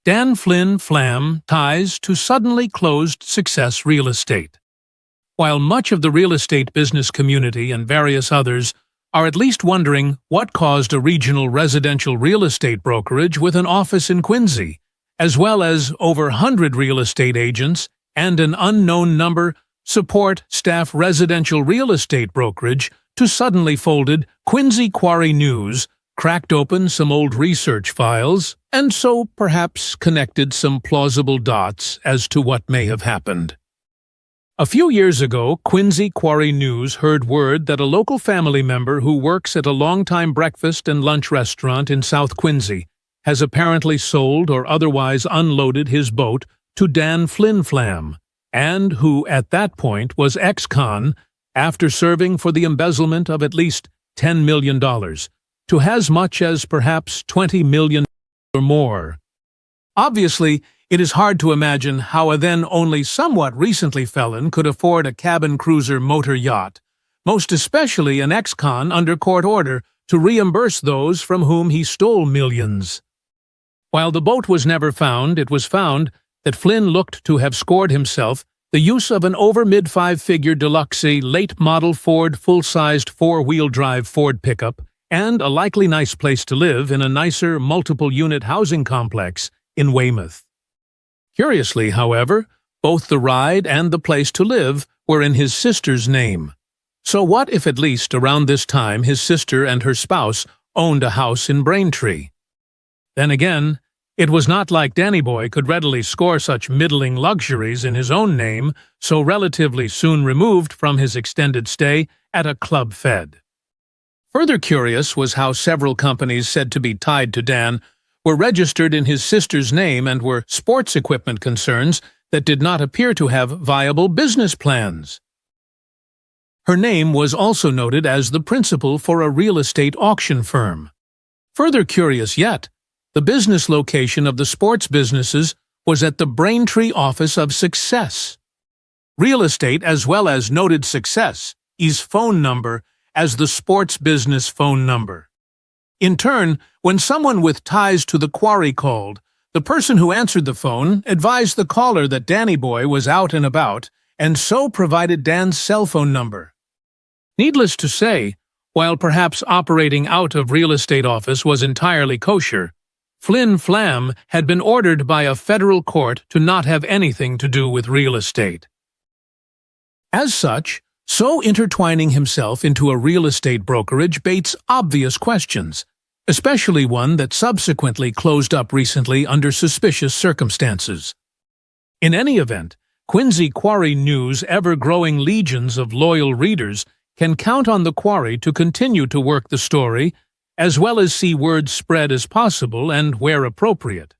Dan Flynn Flam ties to suddenly closed Success Real Estate. While much of the real estate business community and various others are at least wondering what caused a regional residential real estate brokerage with an office in Quincy, as well as over 100 real estate agents and an unknown number support staff residential real estate brokerage to suddenly folded, QuincyQuarry News cracked open some old research files and so perhaps connected some plausible dots as to what may have happened. A few years ago, QuincyQuarry News heard word that a local family member who works at a longtime breakfast and lunch restaurant in South Quincy has apparently sold or otherwise unloaded his boat to Dan Flynn Flam, and who at that point was ex-con after serving for the embezzlement of at least $10 million, to as much as perhaps $20 million or more. Obviously, it is hard to imagine how a then only somewhat recently felon could afford a cabin cruiser motor yacht, most especially an ex-con under court order to reimburse those from whom he stole millions. While the boat was never found, it was found that Flynn looked to have scored himself the use of an over mid-five-figure deluxe late-model Ford full-sized four-wheel drive Ford pickup and a likely nice place to live in a nicer multiple-unit housing complex in Weymouth. Curiously, however, both the ride and the place to live were in his sister's name. So what if at least around this time his sister and her spouse owned a house in Braintree? Then again, it was not like Danny Boy could readily score such middling luxuries in his own name, so relatively soon removed from his extended stay at a club fed. Further curious was how several companies said to be tied to Dan were registered in his sister's name and were sports equipment concerns that did not appear to have viable business plans. Her name was also noted as the principal for a real estate auction firm. Further curious yet, the business location of the sports businesses was at the Braintree office of Success. Real estate, as well as noted Success, is phone number as the sports business phone number. In turn, when someone with ties to the quarry called, the person who answered the phone advised the caller that Danny Boy was out and about, and so provided Dan's cell phone number. Needless to say, while perhaps operating out of real estate office was entirely kosher, Flynn Flam had been ordered by a federal court to not have anything to do with real estate. As such, so intertwining himself into a real estate brokerage baits obvious questions, especially one that subsequently closed up recently under suspicious circumstances. In any event, QuincyQuarry News' ever-growing legions of loyal readers can count on the quarry to continue to work the story, as well as see word spread as possible and where appropriate.